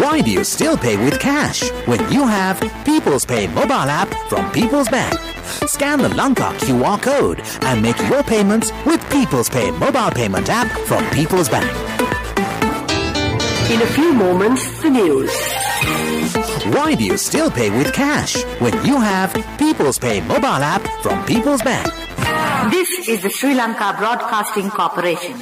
Why do you still pay with cash when you have People's Pay mobile app from People's Bank? Scan the Lanka QR code and make your payments with People's Pay mobile payment app from People's Bank. In a few moments, the news. Why do you still pay with cash when you have People's Pay mobile app from People's Bank? This is the Sri Lanka Broadcasting Corporation.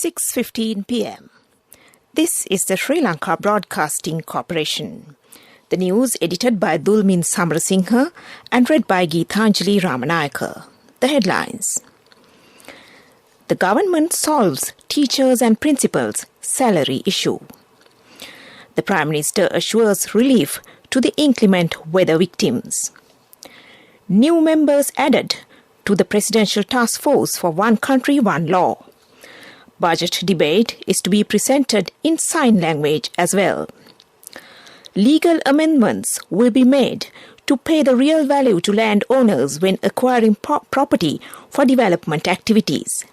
(6:15 p.m.) This is the Sri Lanka Broadcasting Corporation. The news edited by Dulmin Samarasinghe and read by Geethanjali Ramanayaka. The headlines. The government solves teachers and principals' salary issue. The Prime Minister assures relief to the inclement weather victims. New members added to the Presidential Task Force for One Country, One Law. Budget debate is to be presented in sign language as well. Legal amendments will be made to pay the real value to landowners when acquiring property for development activities.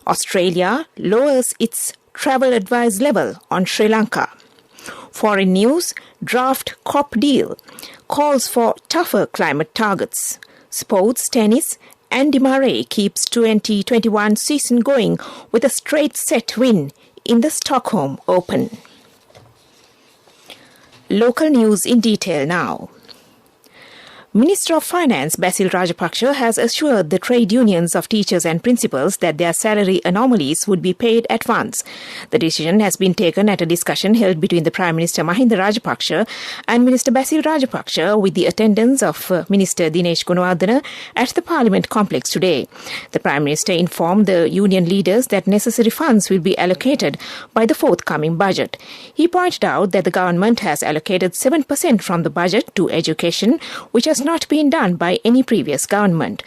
Australia lowers its travel advice level on Sri Lanka. Foreign news, draft COP deal calls for tougher climate targets. Sports, tennis, Andy Murray keeps 2021 season going with a straight set win in the Stockholm Open. Local news in detail now. Minister of Finance Basil Rajapaksa has assured the trade unions of teachers and principals that their salary anomalies would be paid at once. The decision has been taken at a discussion held between the Prime Minister Mahinda Rajapaksa and Minister Basil Rajapaksa with the attendance of Minister Dinesh Gunawardena at the Parliament complex today. The Prime Minister informed the union leaders that necessary funds will be allocated by the forthcoming budget. He pointed out that the government has allocated 7% from the budget to education, which has not been done by any previous government.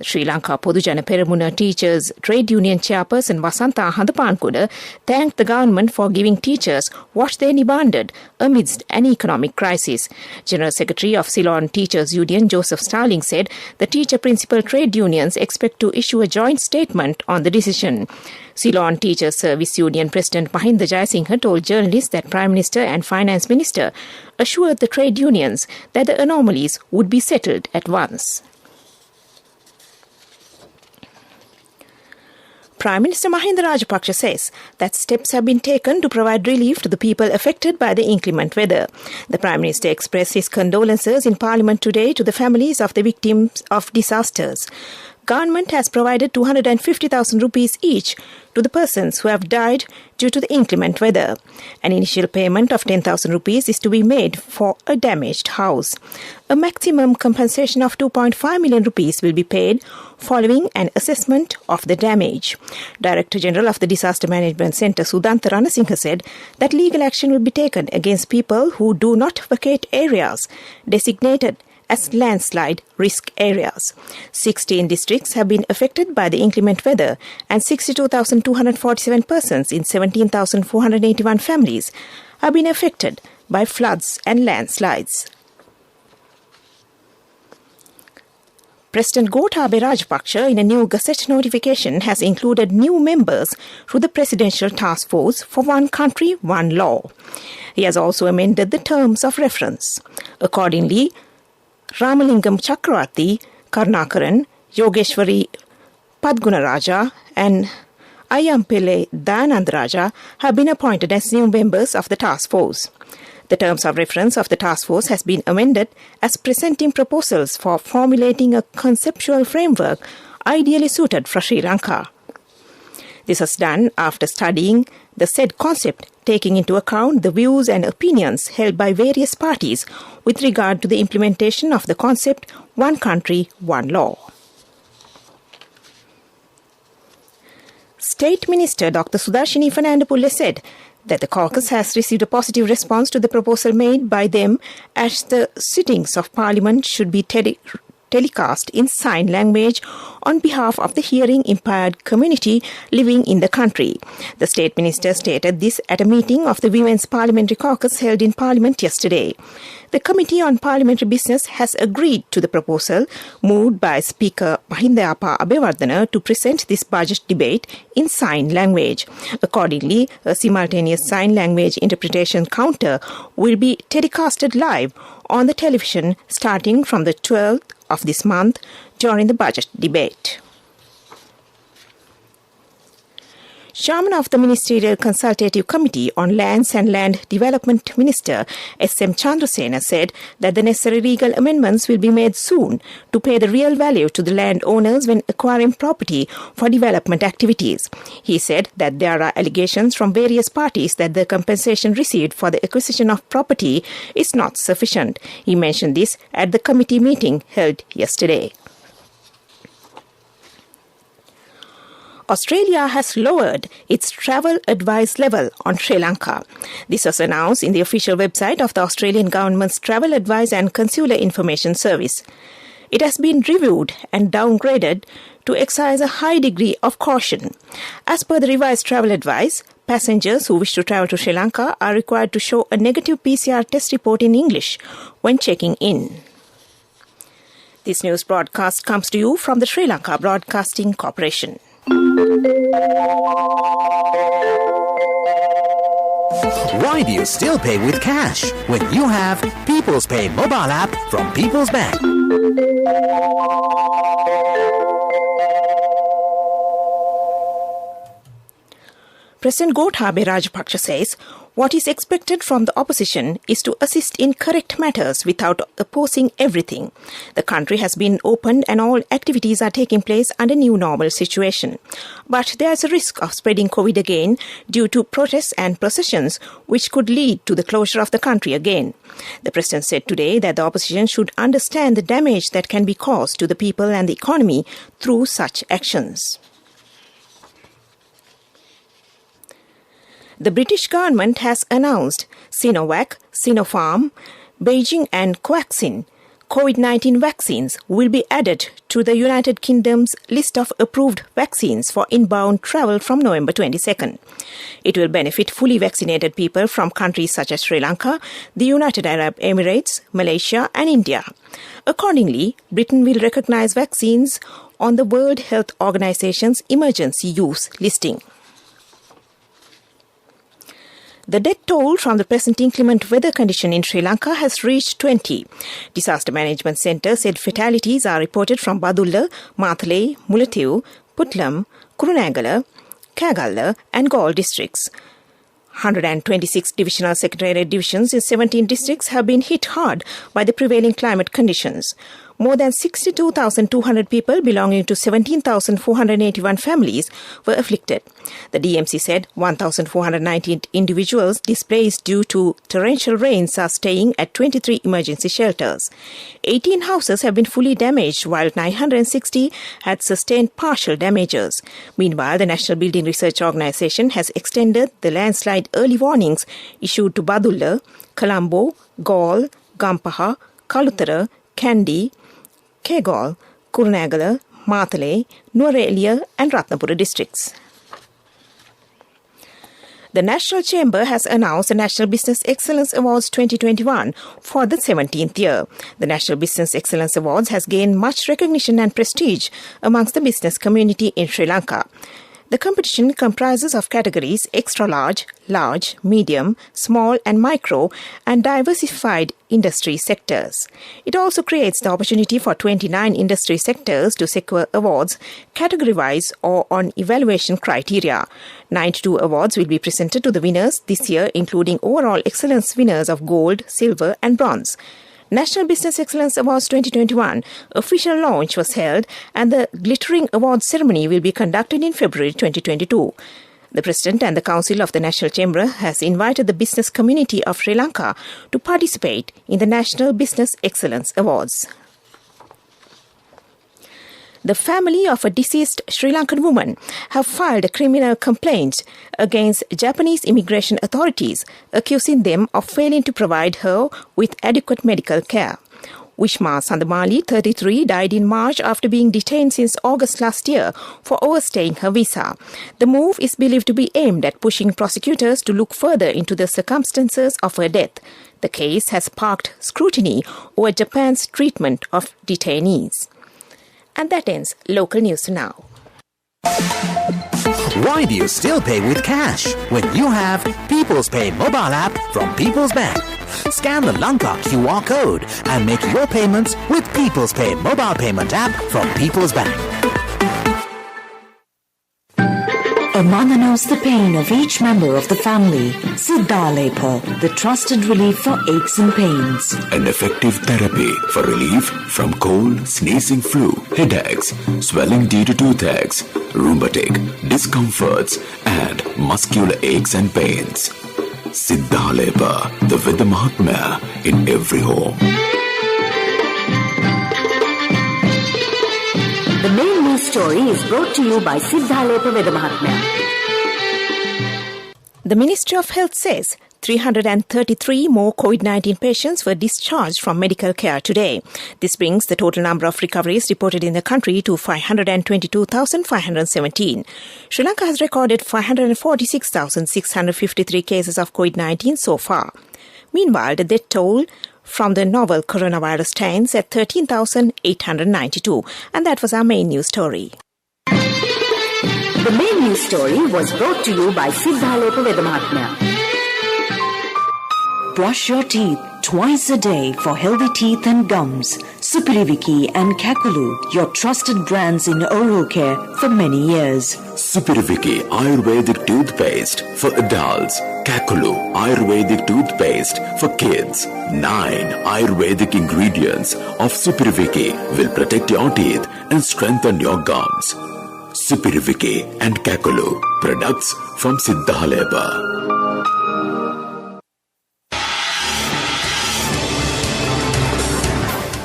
Sri Lanka Podujana Peramuna Teachers Trade Union Chairperson Vasantha Handapankuda thanked the government for giving teachers what they demanded amidst an economic crisis. General Secretary of Ceylon Teachers Union Joseph Starling said the teacher-principal trade unions expect to issue a joint statement on the decision. Ceylon Teachers Service Union President Mahinda Jayasinghe told journalists that Prime Minister and Finance Minister assured the trade unions that the anomalies would be settled at once. Prime Minister Mahinda Rajapaksa says that steps have been taken to provide relief to the people affected by the inclement weather. The Prime Minister expressed his condolences in Parliament today to the families of the victims of disasters. Government has provided 250,000 rupees each to the persons who have died due to the inclement weather. An initial payment of 10,000 rupees is to be made for a damaged house. A maximum compensation of 2.5 million rupees will be paid following an assessment of the damage. Director General of the Disaster Management Centre Sudanta Ranasinghe said that legal action will be taken against people who do not vacate areas designated as landslide risk areas. 16 districts have been affected by the inclement weather and 62,247 persons in 17,481 families have been affected by floods and landslides. President Gotabaya Rajapaksa, in a new Gazette notification, has included new members to the Presidential Task Force for One Country, One Law. He has also amended the terms of reference. Accordingly, Ramalingam Chakravarti, Karnakaran, Yogeshwari Padgunaraja and Ayampele Dayanandaraja have been appointed as new members of the task force. The terms of reference of the task force has been amended as presenting proposals for formulating a conceptual framework ideally suited for Sri Lanka. This was done after studying the said concept, taking into account the views and opinions held by various parties with regard to the implementation of the concept One Country, One Law. State Minister Dr. Sudarshini Fernandopulle said that the caucus has received a positive response to the proposal made by them as the sittings of Parliament should be telecast in sign language on behalf of the hearing-impaired community living in the country. The State Minister stated this at a meeting of the Women's Parliamentary Caucus held in Parliament yesterday. The Committee on Parliamentary Business has agreed to the proposal moved by Speaker Mahindayapa Abewardena to present this budget debate in sign language. Accordingly, a simultaneous sign language interpretation counter will be telecasted live on the television starting from the 12th of this month during the budget debate. Chairman of the Ministerial Consultative Committee on Lands and Land Development Minister S.M. Chandrasena said that the necessary legal amendments will be made soon to pay the real value to the landowners when acquiring property for development activities. He said that there are allegations from various parties that the compensation received for the acquisition of property is not sufficient. He mentioned this at the committee meeting held yesterday. Australia has lowered its travel advice level on Sri Lanka. This was announced in the official website of the Australian government's Travel Advice and Consular Information Service. It has been reviewed and downgraded to exercise a high degree of caution. As per the revised travel advice, passengers who wish to travel to Sri Lanka are required to show a negative PCR test report in English when checking in. This news broadcast comes to you from the Sri Lanka Broadcasting Corporation. Why do you still pay with cash when you have People's Pay mobile app from People's Bank? President Gotabaya Rajapaksa says what is expected from the opposition is to assist in correct matters without opposing everything. The country has been opened and all activities are taking place under new normal situation. But there is a risk of spreading COVID again due to protests and processions which could lead to the closure of the country again. The President said today that the opposition should understand the damage that can be caused to the people and the economy through such actions. The British government has announced Sinovac, Sinopharm, Beijing and Covaxin COVID-19 vaccines will be added to the United Kingdom's list of approved vaccines for inbound travel from November 22nd. It will benefit fully vaccinated people from countries such as Sri Lanka, the United Arab Emirates, Malaysia and India. Accordingly, Britain will recognise vaccines on the World Health Organization's emergency use listing. The death toll from the present inclement weather condition in Sri Lanka has reached 20. Disaster Management Centre said fatalities are reported from Badulla, Matale, Mullaitivu, Putlam, Kurunegala, Kagalla and Galle districts. 126 divisional secretariat divisions in 17 districts have been hit hard by the prevailing climate conditions. More than 62,200 people belonging to 17,481 families were afflicted. The DMC said 1,419 individuals displaced due to torrential rains are staying at 23 emergency shelters. 18 houses have been fully damaged, while 960 had sustained partial damages. Meanwhile, the National Building Research Organisation has extended the landslide early warnings issued to Badulla, Colombo, Galle, Gampaha, Kalutara, Kandy, Kegalle, Kurunegala, Matale, Nuwara and Ratnapura districts. The National Chamber has announced the National Business Excellence Awards 2021 for the 17th year. The National Business Excellence Awards has gained much recognition and prestige amongst the business community in Sri Lanka. The competition comprises of categories extra large, large, medium, small and micro and diversified industry sectors. It also creates the opportunity for 29 industry sectors to secure awards category-wise or on evaluation criteria. 92 awards will be presented to the winners this year, including overall excellence winners of gold, silver and bronze. National Business Excellence Awards 2021 official launch was held and the glittering awards ceremony will be conducted in February 2022. The President and the Council of the National Chamber has invited the business community of Sri Lanka to participate in the National Business Excellence Awards. The family of a deceased Sri Lankan woman have filed a criminal complaint against Japanese immigration authorities, accusing them of failing to provide her with adequate medical care. Wishma Sandamali, 33, died in March after being detained since August last year for overstaying her visa. The move is believed to be aimed at pushing prosecutors to look further into the circumstances of her death. The case has sparked scrutiny over Japan's treatment of detainees. And that ends local news now. Why do you still pay with cash when you have People's Pay mobile app from People's Bank? Scan the Lanka QR code and make your payments with People's Pay mobile payment app from People's Bank. A mother knows the pain of each member of the family. Siddhalepa, the trusted relief for aches and pains. An effective therapy for relief from cold, sneezing, flu, headaches, swelling due to toothaches, rheumatic, discomforts, and muscular aches and pains. Siddhalepa, the Vidya Mahatmya in every home. The main news story is brought to you by Siddhalepa Vidya Mahatmya. The Ministry of Health says 333 more COVID-19 patients were discharged from medical care today. This brings the total number of recoveries reported in the country to 522,517. Sri Lanka has recorded 546,653 cases of COVID-19 so far. Meanwhile, the death toll from the novel coronavirus stands at 13,892. And that was our main news story. The main news story was brought to you by Siddhalepa Vidya Mahatmya. Brush your teeth twice a day for healthy teeth and gums. Supiriviki and Kakulu, your trusted brands in oral care for many years. Supiriviki Ayurvedic toothpaste for adults. Kakulu Ayurvedic toothpaste for kids. 9 Ayurvedic ingredients of Supiriviki will protect your teeth and strengthen your gums. Supiriviki and Kakulu, products from Siddhalepa.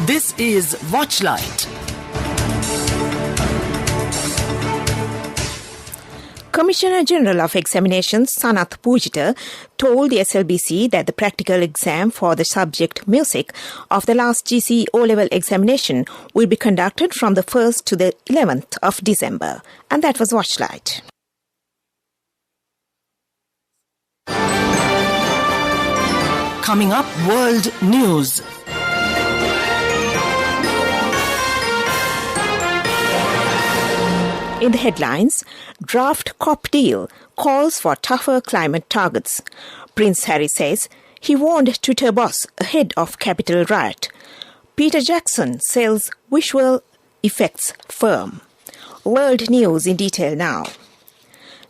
This is Watchlight. Commissioner General of Examinations Sanath Pujita told the SLBC that the practical exam for the subject music of the last GC O-level examination will be conducted from the 1st to the 11th of December. And that was Watchlight. Coming up, World News. In the headlines, draft COP deal calls for tougher climate targets. Prince Harry says he warned Twitter boss ahead of Capitol riot. Peter Jackson sells visual effects firm. World news in detail now.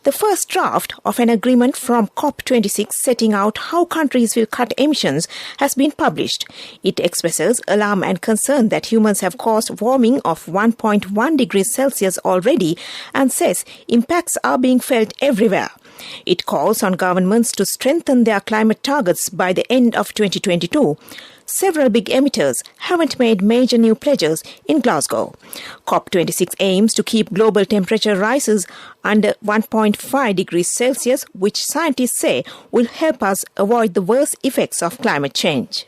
The first draft of an agreement from COP26 setting out how countries will cut emissions has been published. It expresses alarm and concern that humans have caused warming of 1.1 degrees Celsius already and says impacts are being felt everywhere. It calls on governments to strengthen their climate targets by the end of 2022. Several big emitters haven't made major new pledges in Glasgow. COP26 aims to keep global temperature rises under 1.5 degrees Celsius, which scientists say will help us avoid the worst effects of climate change.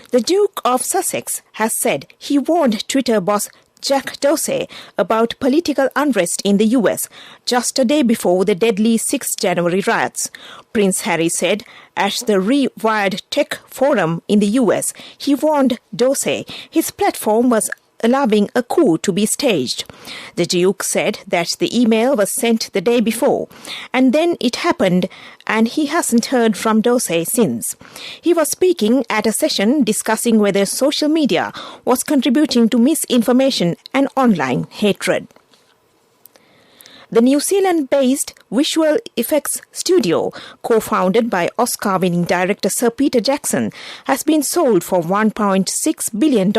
The Duke of Sussex has said he warned Twitter boss Jack Dorsey about political unrest in the US just a day before the deadly 6 January riots. Prince Harry said at the Rewired Tech Forum in the US, he warned Dorsey his platform was allowing a coup to be staged. The Duke said that the email was sent the day before, and then it happened, and he hasn't heard from Dorsey since. He was speaking at a session discussing whether social media was contributing to misinformation and online hatred. The New Zealand-based visual effects studio, co-founded by Oscar-winning director Sir Peter Jackson, has been sold for $1.6 billion.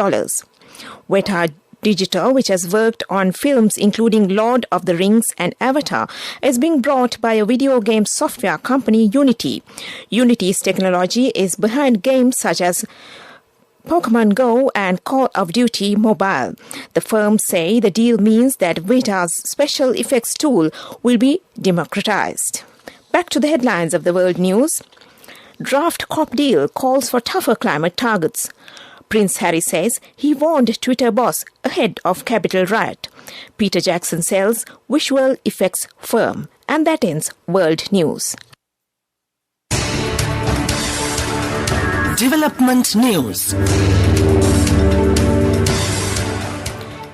Weta Digital, which has worked on films including Lord of the Rings and Avatar, is being brought by a video game software company, Unity. Unity's technology is behind games such as Pokemon Go and Call of Duty Mobile. The firms say the deal means that Vita's special effects tool will be democratized. Back to the headlines of the world news. Draft COP deal calls for tougher climate targets. Prince Harry says he warned Twitter boss ahead of Capitol riot. Peter Jackson sells visual effects firm. And that ends world news. Development news.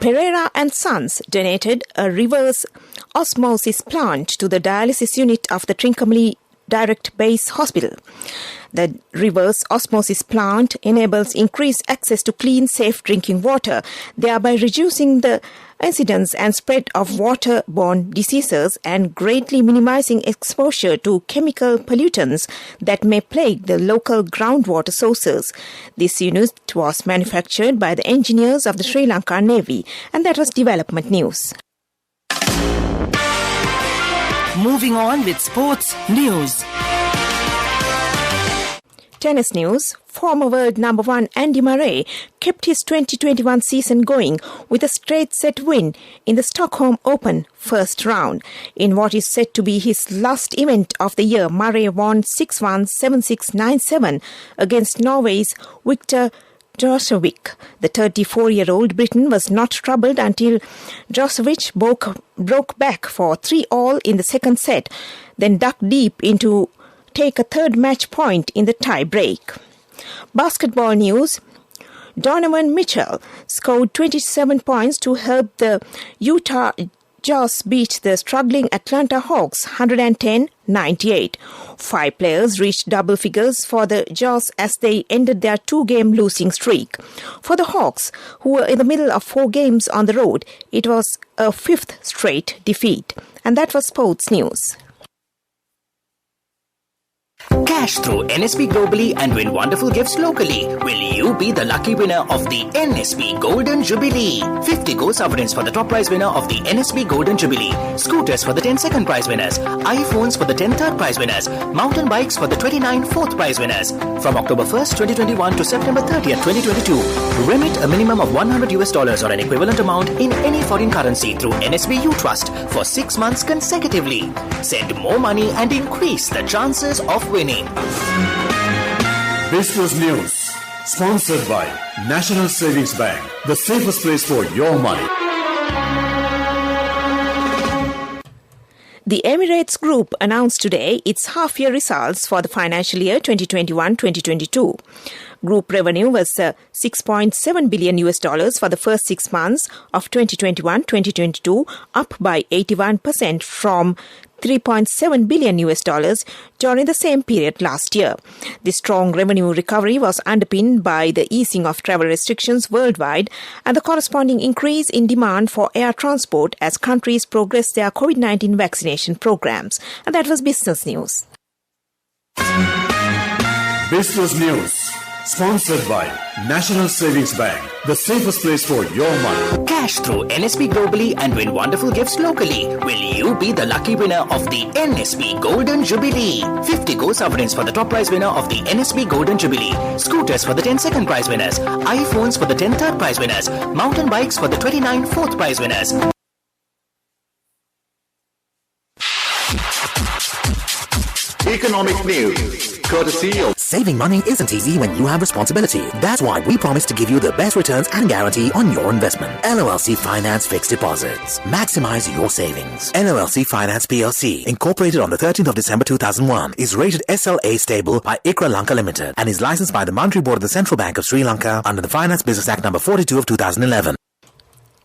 Pereira and Sons donated a reverse osmosis plant to the dialysis unit of the Trincomalee Direct Base Hospital. The reverse osmosis plant enables increased access to clean, safe drinking water, thereby reducing the incidence and spread of waterborne diseases and greatly minimizing exposure to chemical pollutants that may plague the local groundwater sources. This unit was manufactured by the engineers of the Sri Lanka Navy, and that was development news. Moving on with sports news. Tennis news. Former world number one Andy Murray kept his 2021 season going with a straight set win in the Stockholm Open first round. In what is said to be his last event of the year, Murray won 6-1, 7-6, 9-7 against Norway's Victor Djokovic. The 34-year-old Briton was not troubled until Djokovic broke back for 3-all in the second set, then dug deep into take a third match point in the tie break. Basketball news. Donovan Mitchell scored 27 points to help the Utah Jazz beat the struggling Atlanta Hawks 110-98. 5 players reached double figures for the Jazz as they ended their 2-game losing streak. For the Hawks, who were in the middle of 4 games on the road, it was a 5th straight defeat. And that was sports news. Cash through NSB globally and win wonderful gifts locally. Will you be the lucky winner of the NSB Golden Jubilee? 50 gold sovereigns for the top prize winner of the NSB Golden Jubilee. Scooters for the 10 second prize winners. iPhones for the 10 third prize winners. Mountain bikes for the 29 fourth prize winners. From October 1st, 2021 to September 30th, 2022. Remit a minimum of $100 or an equivalent amount in any foreign currency through NSB U Trust for 6 months consecutively. Send more money and increase the chances of winning. Business News, sponsored by National Savings Bank, the safest place for your money. The Emirates Group announced today its half-year results for the financial year 2021-2022. Group revenue was $6.7 billion for the first 6 months of 2021-2022, up by 81% from $3.7 billion during the same period last year. The strong revenue recovery was underpinned by the easing of travel restrictions worldwide and the corresponding increase in demand for air transport as countries progress their COVID-19 vaccination programs. And that was business news. Business News, sponsored by National Savings Bank, the safest place for your money. Cash through NSB globally and win wonderful gifts locally. Will you be the lucky winner of the NSB Golden Jubilee? 50 gold sovereigns for the top prize winner of the NSB Golden Jubilee. Scooters for the 10 second prize winners. iPhones for the 10 third prize winners. Mountain bikes for the 29 fourth prize winners. Economic news, courtesy of... Saving money isn't easy when you have responsibility. That's why we promise to give you the best returns and guarantee on your investment. LOLC Finance Fixed Deposits. Maximize your savings. LOLC Finance PLC, incorporated on the 13th of December 2001, is rated SLA stable by ICRA Lanka Limited and is licensed by the Monetary Board of the Central Bank of Sri Lanka under the Finance Business Act number 42 of 2011.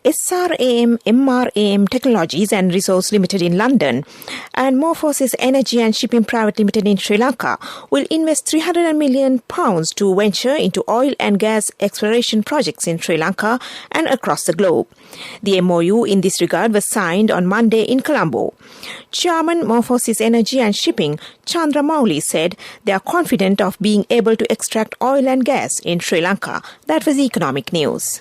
SRAM MRAM Technologies and Resource Limited in London and Morphosis Energy and Shipping Private Limited in Sri Lanka will invest £300 million to venture into oil and gas exploration projects in Sri Lanka and across the globe. The MOU in this regard was signed on Monday in Colombo. Chairman Morphosis Energy and Shipping, Chandra Mauli, said they are confident of being able to extract oil and gas in Sri Lanka. That was economic news.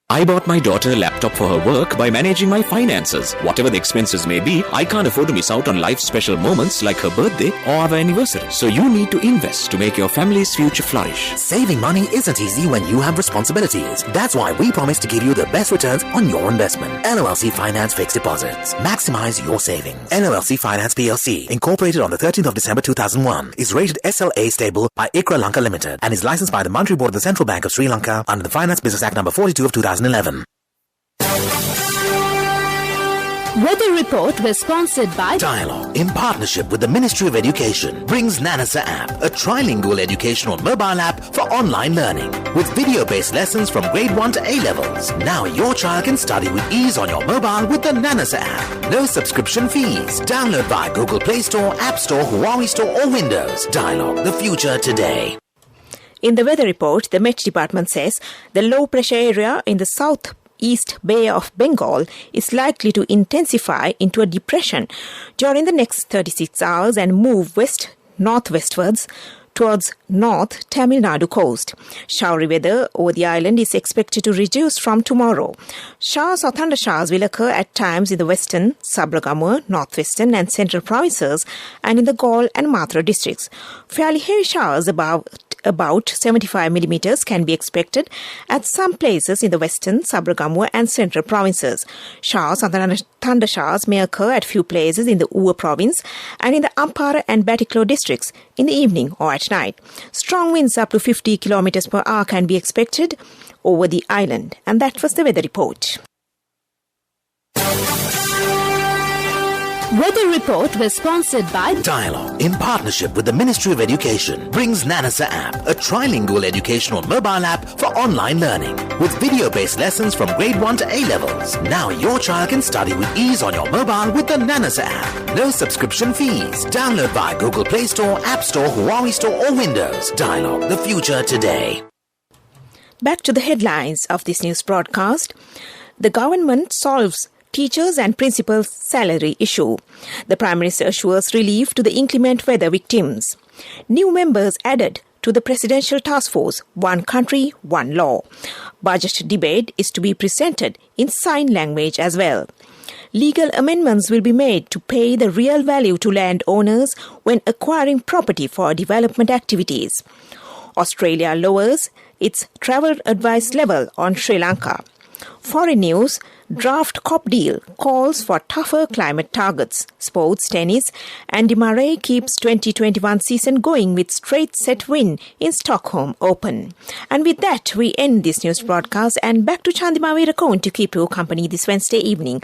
I bought my daughter a laptop for her work by managing my finances. Whatever the expenses may be, I can't afford to miss out on life's special moments like her birthday or our anniversary. So you need to invest to make your family's future flourish. Saving money isn't easy when you have responsibilities. That's why we promise to give you the best returns on your investment. NOLC Finance Fixed Deposits. Maximize your savings. NOLC Finance PLC, incorporated on the 13th of December 2001, is rated SLA stable by ICRA Lanka Limited and is licensed by the Monetary Board of the Central Bank of Sri Lanka under the Finance Business Act number 42 of 2011. Weather report was sponsored by Dialogue, in partnership with the Ministry of Education, brings Nanasa app, a trilingual educational mobile app for online learning with video-based lessons from grade 1 to A levels. Now your child can study with ease on your mobile with the Nanasa app. No subscription fees. Download via Google Play Store, App Store, Huawei Store or Windows. Dialogue, the future today. In the weather report, the Met Department says the low-pressure area in the southeast Bay of Bengal is likely to intensify into a depression during the next 36 hours and move west-northwestwards towards North Tamil Nadu coast. Showery weather over the island is expected to reduce from tomorrow. Showers or thunder showers will occur at times in the western, Sabragamur, northwestern and central provinces and in the Gaul and Mathura districts. Fairly heavy showers about 75 millimeters can be expected at some places in the western, Sabragamur and central provinces. Showers and thunder showers may occur at few places in the Uva province and in the Ampara and Batiklo districts in the evening or at night. Strong winds up to 50 kilometers per hour can be expected over the island. And that was the weather report. Weather report was sponsored by Dialogue, in partnership with the Ministry of Education, brings Nanasa app, a trilingual educational mobile app for online learning with video-based lessons from grade 1 to A levels. Now your child can study with ease on your mobile with the Nanasa app. No subscription fees. Download via Google Play Store, App Store, Huawei Store or Windows. Dialogue, the future today. Back to the headlines of this news broadcast. The government solves teachers and principals' salary issue. The Prime Minister assures relief to the inclement weather victims. New members added to the Presidential Task Force, One Country, One Law. Budget debate is to be presented in sign language as well. Legal amendments will be made to pay the real value to landowners when acquiring property for development activities. Australia lowers its travel advice level on Sri Lanka. Foreign news, draft COP deal calls for tougher climate targets. Sports, tennis, Andy Murray keeps 2021 season going with straight set win in Stockholm Open. And with that, we end this news broadcast and back to Chandima Veerakone to keep you company this Wednesday evening.